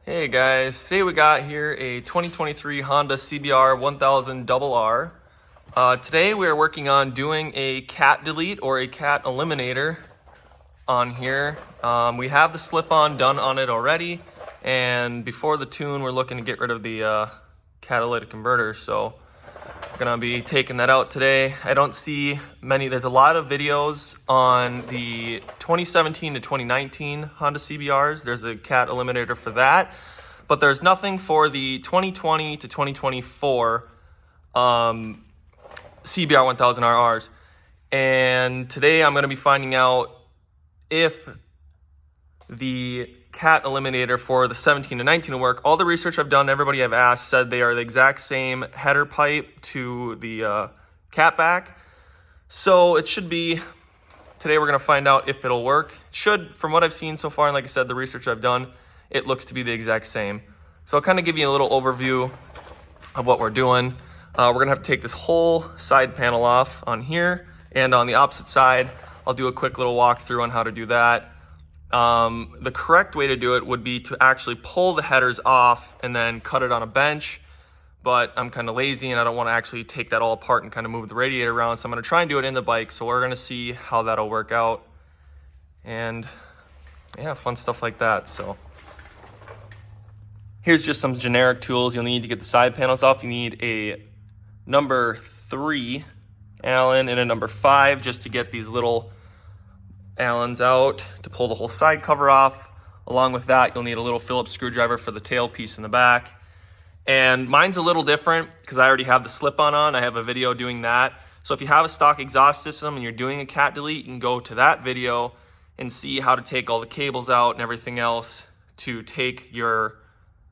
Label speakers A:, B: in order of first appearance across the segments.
A: Hey guys, today we got here a 2023 Honda CBR1000rr. Today we are working on doing a cat delete or a cat eliminator on here. We have the slip-on done on it already, and before the tune we're looking to get rid of the catalytic converter, so we're gonna be taking that out today. I don't see many, there's a lot of videos on the 2017 to 2019 Honda CBRs. There's a cat eliminator for that, but there's nothing for the 2020 to 2024 CBR1000rrs. And today I'm gonna be finding out if the cat eliminator for the 17 to 19 will work. All the research I've done, everybody I've asked said they are the exact same header pipe to the cat back. So it should be, today we're gonna find out if it'll work. It should, from what I've seen so far, and like I said, the research I've done, it looks to be the exact same. So I'll kind of give you a little overview of what we're doing. We're gonna have to take this whole side panel off on here, and on the opposite side, I'll do a quick little walkthrough on how to do that. The correct way to do it would be to actually pull the headers off and then cut it on a bench, but I'm kind of lazy and I don't want to actually take that all apart and kind of move the radiator around, so I'm going to try and do it in the bike. So we're going to see how that'll work out, and yeah, fun stuff like that. So here's just some generic tools you'll need to get the side panels off. You need a number 3 Allen and a number 5 just to get these little Allens out to pull the whole side cover off. Along with that, you'll need a little Phillips screwdriver for the tail piece in the back. And mine's a little different because I already have the slip-on on. I have a video doing that. So if you have a stock exhaust system and you're doing a cat delete, you can go to that video and see how to take all the cables out and everything else to take your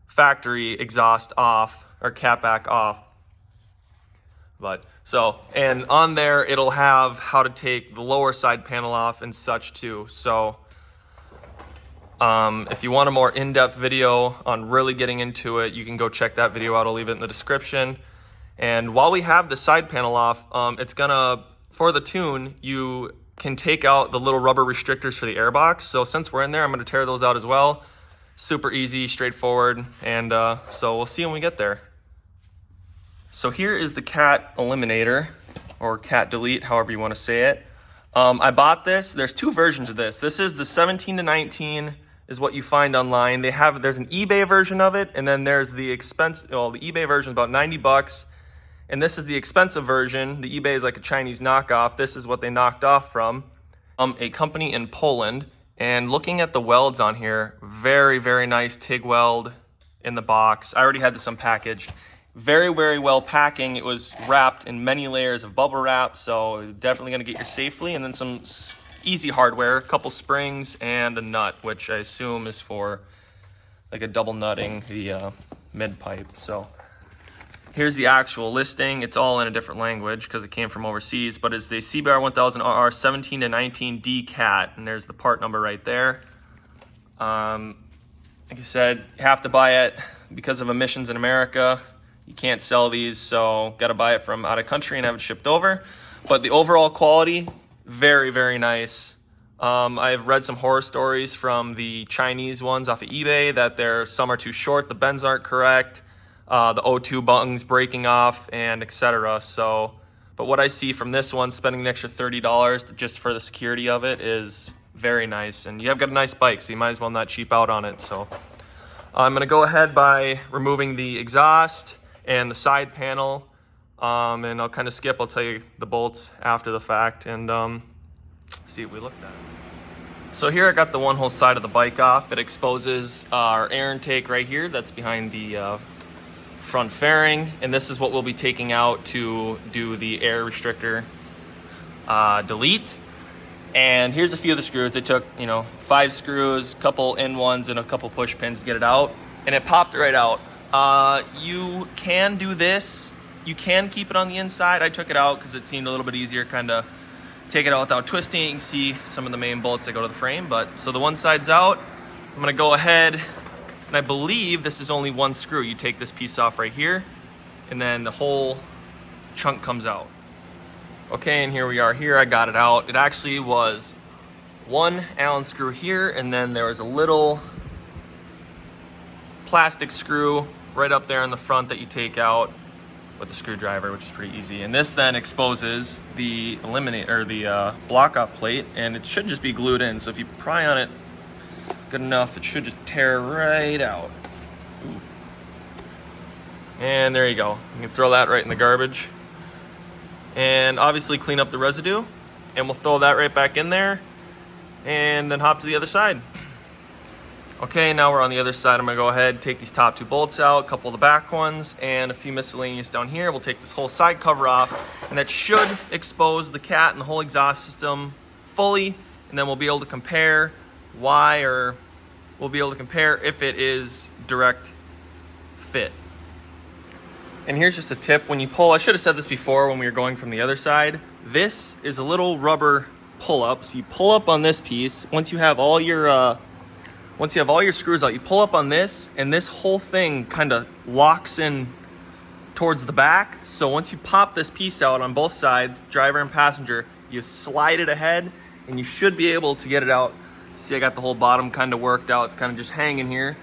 A: factory exhaust off or cat back off. And on there, it'll have how to take the lower side panel off and such too. So if you want a more in-depth video on really getting into it, you can go check that video out. I'll leave it in the description. And while we have the side panel off, for the tune, you can take out the little rubber restrictors for the airbox. So since we're in there, I'm gonna tear those out as well. Super easy, straightforward. And so we'll see when we get there. So here is the cat eliminator, or cat delete, however you want to say it. I bought this. There's two versions of this. This is the 17 to 19 is what you find online. There's an eBay version of it, and then there's the the eBay version is about 90 bucks, and this is the expensive version. The eBay is like a Chinese knockoff. This is what they knocked off from a company in Poland. And looking at the welds on here, very, very nice TIG weld in the box. I already had this unpackaged. Very, very well packing. It was wrapped in many layers of bubble wrap, so it's definitely going to get here safely. And then some easy hardware, a couple springs and a nut, which I assume is for like a double nutting the mid pipe. So here's the actual listing. It's all in a different language because it came from overseas, but it's the CBR1000rr 17 to 19 D cat, and there's the part number right there. Like I said, you have to buy it because of emissions in America. You can't sell these, so got to buy it from out of country and have it shipped over. But the overall quality, very, very nice. I've read some horror stories from the Chinese ones off of eBay that some are too short, the bends aren't correct, the O2 bungs breaking off, and etc. So, but what I see from this one, spending an extra $30 just for the security of it is very nice. And you have got a nice bike, so you might as well not cheap out on it. So I'm going to go ahead by removing the exhaust and the side panel, and I'll kind of skip, I'll tell you the bolts after the fact, and see what we looked at. So here I got the one whole side of the bike off. It exposes our air intake right here that's behind the front fairing, and this is what we'll be taking out to do the air restrictor delete. And here's a few of the screws. They took 5 screws, a couple in ones, and a couple push pins to get it out, and it popped right out. You can do this. You can keep it on the inside. I took it out because it seemed a little bit easier, kind of take it out without twisting. You can see some of the main bolts that go to the frame. But so the one side's out. I'm going to go ahead, and I believe this is only one screw. You take this piece off right here, and then the whole chunk comes out. Okay, and here we are. Here I got it out. It actually was one Allen screw here, and then there was a little plastic screw right up there in the front that you take out with the screwdriver, which is pretty easy. And this then exposes the eliminator, the block off plate, and it should just be glued in. So if you pry on it good enough, it should just tear right out. Ooh. And there you go. You can throw that right in the garbage. And obviously clean up the residue, and we'll throw that right back in there and then hop to the other side. Okay, now we're on the other side. I'm gonna go ahead, take these top 2 bolts out, a couple of the back ones, and a few miscellaneous down here. We'll take this whole side cover off, and that should expose the cat and the whole exhaust system fully, and then we'll be able to compare we'll be able to compare if it is direct fit. And here's just a tip when you pull, I should have said this before when we were going from the other side, this is a little rubber pull up. So you pull up on this piece, once you have all your screws out, you pull up on this, and this whole thing kind of locks in towards the back. So once you pop this piece out on both sides, driver and passenger, you slide it ahead, and you should be able to get it out. See, I got the whole bottom kind of worked out. It's kind of just hanging here.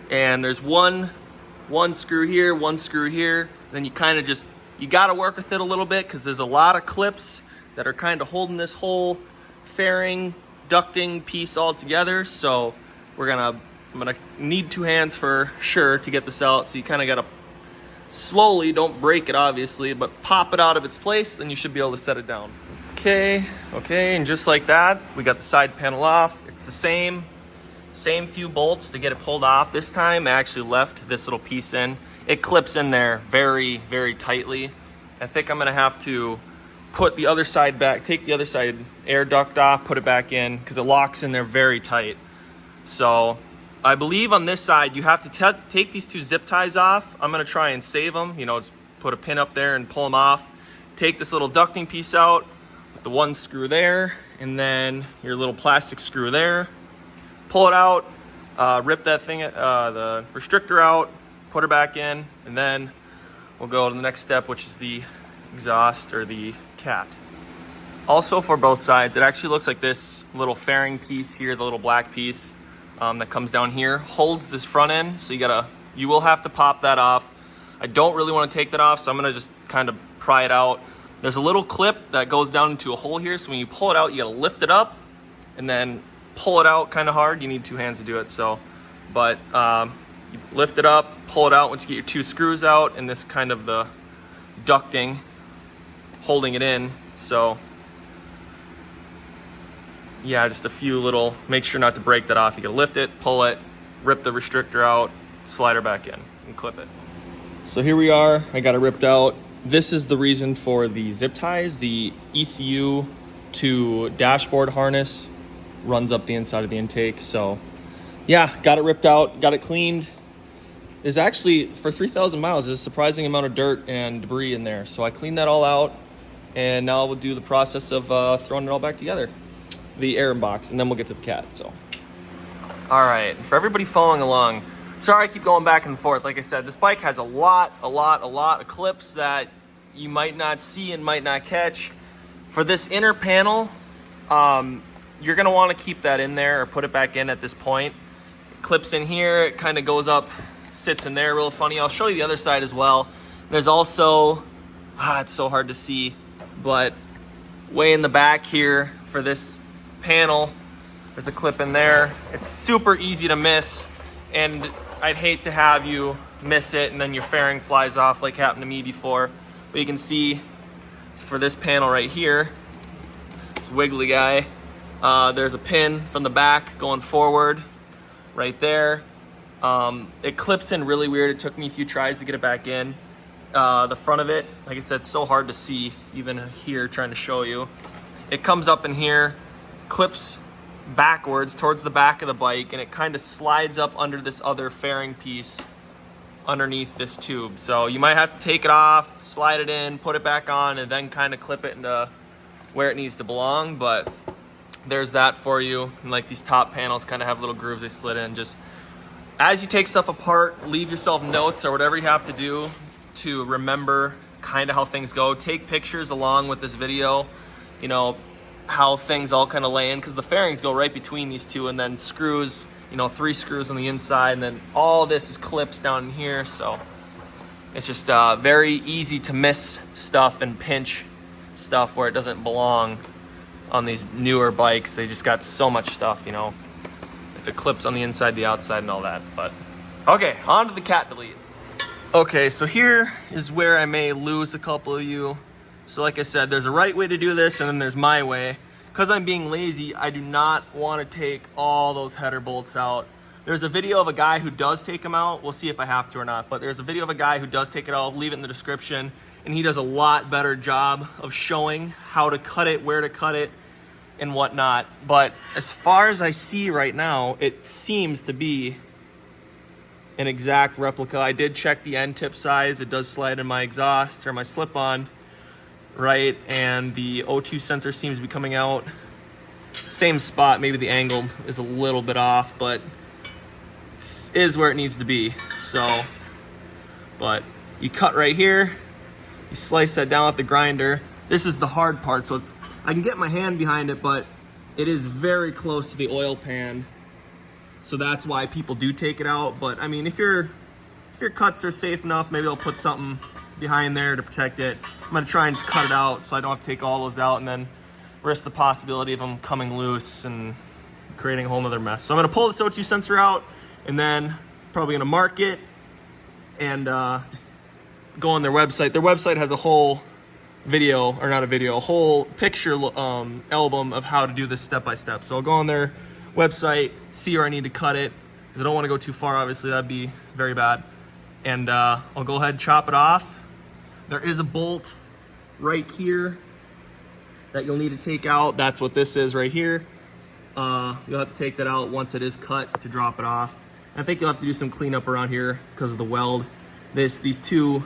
A: And there's one screw here, one screw here. Then you kind of just, you got to work with it a little bit because there's a lot of clips that are kind of holding this whole fairing ducting piece all together. So I'm gonna need 2 hands for sure to get this out. So you kind of got to slowly, don't break it obviously, but pop it out of its place, then you should be able to set it down. Okay, and just like that, we got the side panel off. It's the same few bolts to get it pulled off. This time I actually left this little piece in. It clips in there very, very tightly. I think I'm gonna have to put the other side back, take the other side air duct off, put it back in, because it locks in there very tight. So I believe on this side, you have to take these 2 zip ties off. I'm gonna try and save them, just put a pin up there and pull them off. Take this little ducting piece out, the 1 screw there, and then your little plastic screw there. Pull it out, rip that thing, the restrictor out, put her back in, and then we'll go to the next step, which is the exhaust or the cat. Also for both sides, it actually looks like this little fairing piece here, the little black piece that comes down here, holds this front end. So you will have to pop that off. I don't really want to take that off, so I'm gonna just kind of pry it out. There's a little clip that goes down into a hole here, so when you pull it out, you gotta lift it up and then pull it out kind of hard. You need 2 hands to do it, but you lift it up, pull it out once you get your 2 screws out, and this kind of the ducting holding it in. So yeah, just a few little, make sure not to break that off. You gotta lift it, pull it, rip the restrictor out, slide her back in, and clip it. So here we are, I got it ripped out. This is the reason for the zip ties. The ECU to dashboard harness runs up the inside of the intake. So yeah, got it ripped out, got it cleaned. There's actually, for 3,000 miles, there's a surprising amount of dirt and debris in there. So I cleaned that all out, and now we'll do the process of throwing it all back together, the Airbox, and then we'll get to the cat. So, all right, for everybody following along, sorry I keep going back and forth. Like I said, this bike has a lot of clips that you might not see and might not catch. For this inner panel, you're gonna wanna keep that in there or put it back in at this point. It clips in here, it kind of goes up, sits in there real funny. I'll show you the other side as well. There's also, it's so hard to see, but way in the back here for this panel, there's a clip in there. It's super easy to miss, and I'd hate to have you miss it and then your fairing flies off like happened to me before. But you can see for this panel right here, this wiggly guy, there's a pin from the back going forward right there. It clips in really weird. It took me a few tries to get it back in. The front of it, like I said, it's so hard to see even here trying to show you. It comes up in here, clips backwards towards the back of the bike, and it kind of slides up under this other fairing piece underneath this tube. So you might have to take it off, slide it in, put it back on, and then kind of clip it into where it needs to belong. But there's that for you. And like these top panels kind of have little grooves they slid in. Just as you take stuff apart, leave yourself notes or whatever you have to do to remember kind of how things go. Take pictures along with this video, how things all kind of lay in, because the fairings go right between these two, and then screws, you know, 3 screws on the inside, and then all this is clips down in here. So it's just very easy to miss stuff and pinch stuff where it doesn't belong on these newer bikes. They just got so much stuff, you know, if it clips on the inside, the outside, and all that. But okay, on to the cat delete. Okay, so here is where I may lose a couple of you. So like I said, there's a right way to do this, and then there's my way. Because I'm being lazy, I do not want to take all those header bolts out. There's a video of a guy who does take them out. We'll see if I have to or not, but there's a video of a guy who does take it out. I'll leave it in the description, and he does a lot better job of showing how to cut it, where to cut it, and whatnot. But as far as I see right now, it seems to be an exact replica. I did check the end tip size. It does slide in my exhaust or my slip-on, right? And the O2 sensor seems to be coming out. Same spot, maybe the angle is a little bit off, but it is where it needs to be. So, but you cut right here, you slice that down with the grinder. This is the hard part, so I can get my hand behind it, but it is very close to the oil pan. So that's why people do take it out. But I mean, if your cuts are safe enough, maybe I'll put something behind there to protect it. I'm gonna try and just cut it out so I don't have to take all those out and then risk the possibility of them coming loose and creating a whole nother mess. So I'm gonna pull this O2 sensor out, and then probably gonna mark it and just go on their website. Their website has a whole video, or not a video, a whole picture album of how to do this step by step. So I'll go on their website, see where I need to cut it, because I don't want to go too far, obviously that'd be very bad. And I'll go ahead and chop it off. There is a bolt right here that you'll need to take out. That's what this is right here. You'll have to take that out once it is cut to drop it off. I think you'll have to do some cleanup around here because of the weld. These two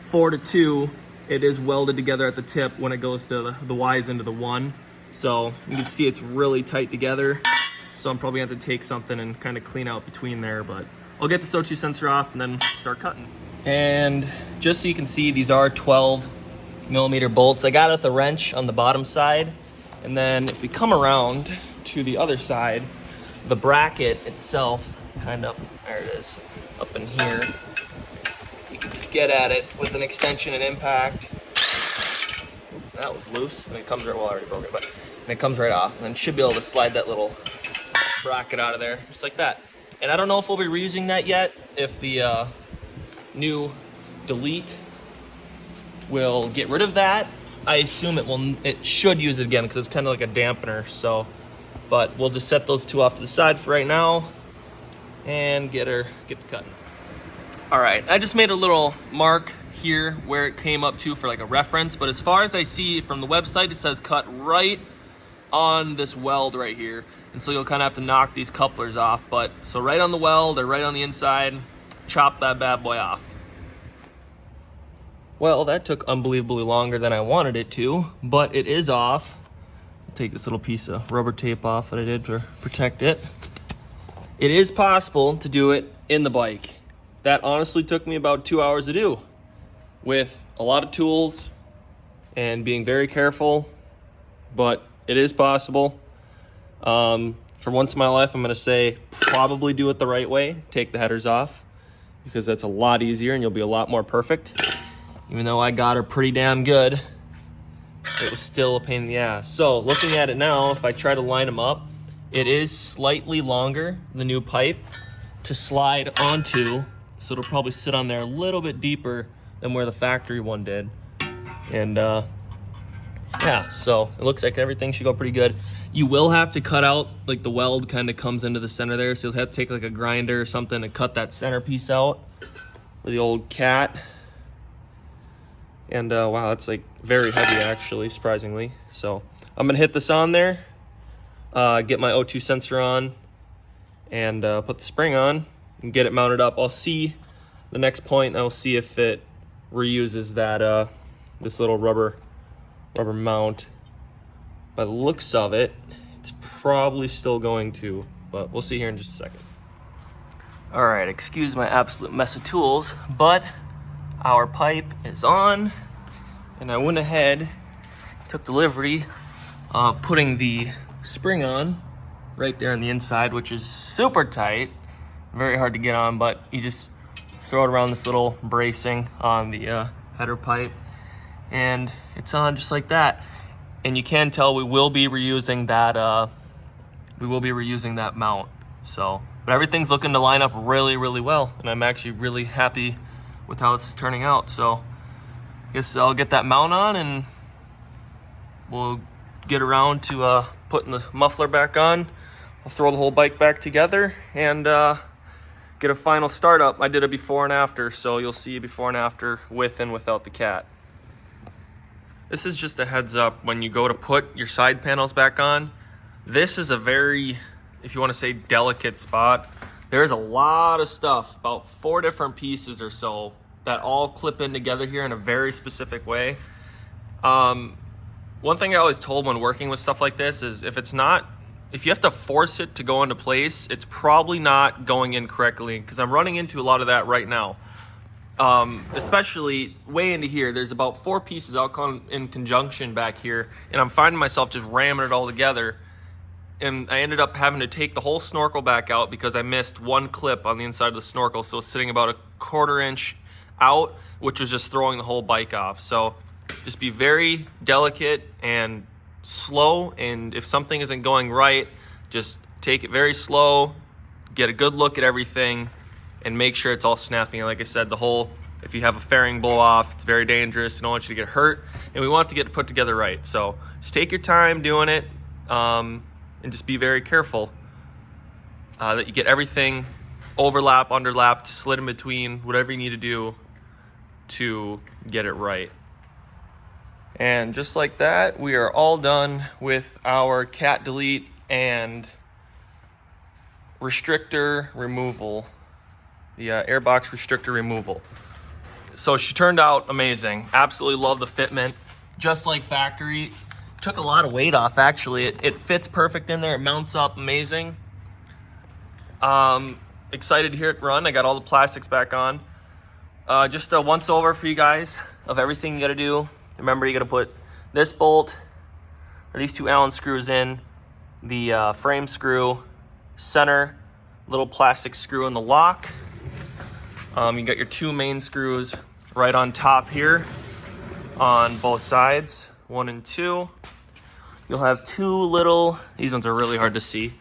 A: 4-to-2, it is welded together at the tip when it goes to the Y's into the 1. So you can see it's really tight together. So I'm probably going to have to take something and kind of clean out between there, but I'll get this O2 sensor off and then start cutting. And just so you can see, these are 12mm bolts. I got it with a wrench on the bottom side. And then if we come around to the other side, the bracket itself, kind of, there it is, up in here. You can just get at it with an extension and impact. That was loose, and it comes right, well, I already broke it, but and it comes right off. And then should be able to slide that little bracket out of there, just like that. And I don't know if we'll be reusing that yet, if the new delete will get rid of that. I assume it should use it again, because it's kind of like a dampener. So, but we'll just set those two off to the side for right now and get the cutting. All right, I just made a little mark here where it came up to for like a reference, but as far as I see from the website, it says cut right on this weld right here. And so you'll kind of have to knock these couplers off. But so right on the weld or right on the inside, chop that bad boy off. Well, that took unbelievably longer than I wanted it to, but it is off. I'll take this little piece of rubber tape off that I did to protect it. It is possible to do it in the bike. That honestly took me about 2 hours to do, with a lot of tools and being very careful, but it is possible. For once in my life, I'm gonna say probably do it the right way. Take the headers off, because that's a lot easier and you'll be a lot more perfect. Even though I got her pretty damn good, it was still a pain in the ass. So looking at it now, if I try to line them up, it is slightly longer, the new pipe, to slide onto. So it'll probably sit on there a little bit deeper than where the factory one did. And yeah, so it looks like everything should go pretty good. You will have to cut out, like the weld kind of comes into the center there, so you'll have to take like a grinder or something to cut that centerpiece out with the old cat. And wow, that's like very heavy actually, surprisingly. So I'm gonna hit this on there, get my O2 sensor on, and put the spring on and get it mounted up. I'll see the next point, I'll see if it reuses that this little rubber mount. By the looks of it, it's probably still going to, but we'll see here in just a second. All right, excuse my absolute mess of tools, but our pipe is on, and I went ahead, took the liberty of putting the spring on right there on the inside, which is super tight, very hard to get on, but you just throw it around this little bracing on the header pipe, and it's on just like that. And you can tell we will be reusing that mount. So, but everything's looking to line up really, really well, and I'm actually really happy with how this is turning out. So I guess I'll get that mount on and we'll get around to putting the muffler back on. I'll throw the whole bike back together and get a final startup. I did a before and after, so you'll see a before and after with and without the cat. This is just a heads up when you go to put your side panels back on. This is a very, if you want to say, delicate spot. There's a lot of stuff, about 4 different pieces or so, that all clip in together here in a very specific way. One thing I always told when working with stuff like this is if you have to force it to go into place, it's probably not going in correctly, because I'm running into a lot of that right now. Especially way into here, there's about 4 pieces all come in conjunction back here, and I'm finding myself just ramming it all together. And I ended up having to take the whole snorkel back out because I missed 1 clip on the inside of the snorkel, so it's sitting about a 1/4 inch out, which was just throwing the whole bike off. So just be very delicate and slow, and if something isn't going right, just take it very slow, get a good look at everything, and make sure it's all snapping. And like I said, if you have a fairing blow off, it's very dangerous. I don't want you to get hurt, and we want to get it put together right. So just take your time doing it, and just be very careful that you get everything overlap, underlapped, slid in between, whatever you need to do to get it right. And just like that, we are all done with our cat delete and restrictor removal, the Airbox restrictor removal. So she turned out amazing. Absolutely love the fitment, just like factory. Took a lot of weight off, actually. It fits perfect in there. It mounts up amazing. Excited to hear it run. I got all the plastics back on. Just a once over for you guys of everything you got to do. Remember, you got to put this bolt or these 2 Allen screws in, the frame screw, center little plastic screw in the lock. You got your 2 main screws right on top here on both sides, 1 and 2. You'll have 2 little, these ones are really hard to see,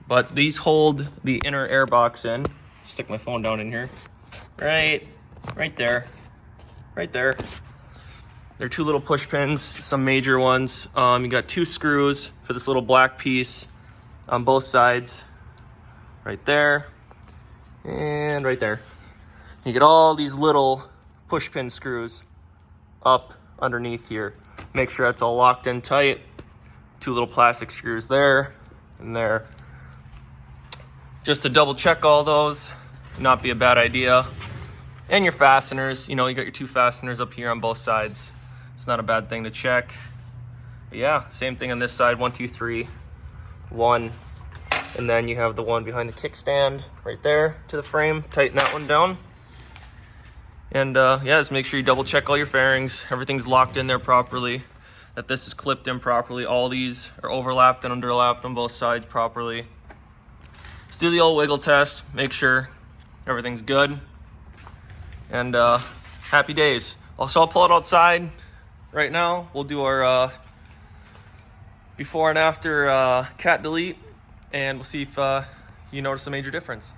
A: but these hold the inner airbox in. Stick my phone down in here. Right there. They're 2 little push pins, some major ones. You got 2 screws for this little black piece on both sides. Right there and right there. You get all these little push pin screws up underneath here. Make sure that's all locked in tight. 2 little plastic screws there and there. Just to double check all those, not be a bad idea. And your fasteners, you got your 2 fasteners up here on both sides. It's not a bad thing to check. But yeah, same thing on this side, 1, 2, 3, 1. And then you have the one behind the kickstand right there to the frame. Tighten that one down. And yeah, just make sure you double check all your fairings. Everything's locked in there properly, that this is clipped in properly. All these are overlapped and underlapped on both sides properly. Let's do the old wiggle test, make sure everything's good. And happy days. Also, I'll pull it outside right now. We'll do our before and after cat delete, and we'll see if you notice a major difference.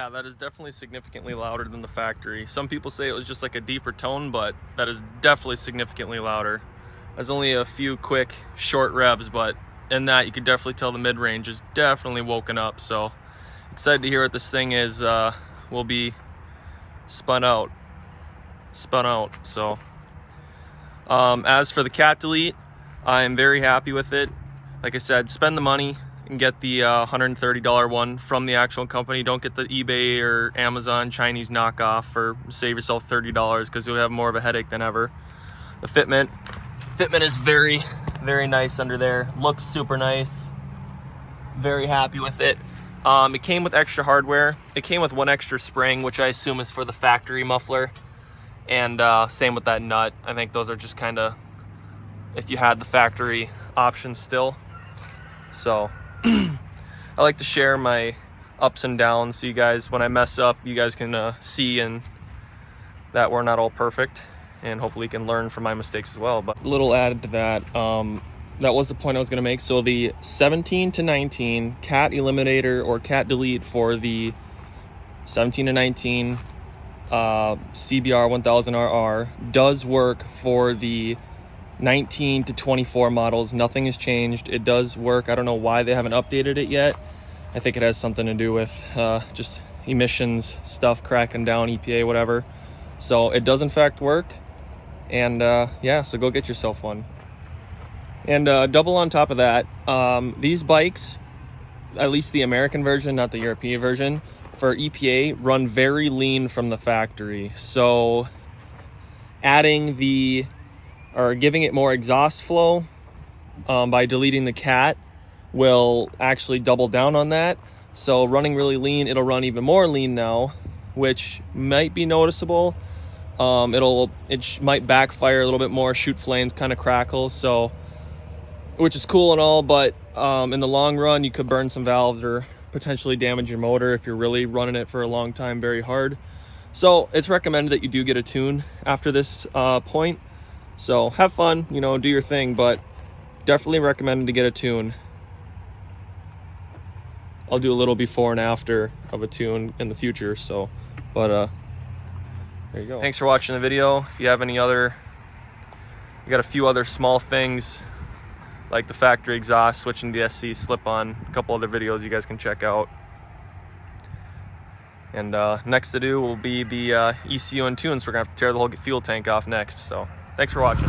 A: Yeah, that is definitely significantly louder than the factory. Some people say it was just like a deeper tone, but that is definitely significantly louder. There's only a few quick, short revs, but in that you could definitely tell the mid-range is definitely woken up. So excited to hear what this thing is will be spun out. So as for the cat delete, I am very happy with it. Like I said, spend the money and get the $130 one from the actual company. Don't get the eBay or Amazon Chinese knockoff, or save yourself $30 because you'll have more of a headache than ever. The fitment is very, very nice under there. Looks super nice. Very happy with it. It came with extra hardware. It came with one extra spring, which I assume is for the factory muffler. And same with that nut. I think those are just kind of if you had the factory option still. So I like to share my ups and downs so you guys, when I mess up, you guys can see and that we're not all perfect, and hopefully you can learn from my mistakes as well. But a little added to that, that was the point I was going to make. So the 17 to 19 cat eliminator or cat delete for the 17 to 19 CBR1000rr does work for the 19 to 24 models. Nothing has changed. It does work. I don't know why they haven't updated it yet. I think it has something to do with just emissions stuff cracking down, EPA, whatever. So it does in fact work. And yeah, so go get yourself one. And double on top of that, these bikes, at least the American version, not the European version, for EPA, run very lean from the factory. So adding giving it more exhaust flow by deleting the cat will actually double down on that. So running really lean, it'll run even more lean now, which might be noticeable. It might backfire a little bit more, shoot flames, kind of crackle, so which is cool and all, but in the long run you could burn some valves or potentially damage your motor if you're really running it for a long time very hard. So it's recommended that you do get a tune after this point. So have fun, you know, do your thing, but definitely recommended to get a tune. I'll do a little before and after of a tune in the future, so, but there you go. Thanks for watching the video. If you have any other, we got a few other small things like the factory exhaust, switching the SC slip-on, a couple other videos you guys can check out. And next to do will be the ECU and tunes. We're gonna have to tear the whole fuel tank off next. So thanks for watching.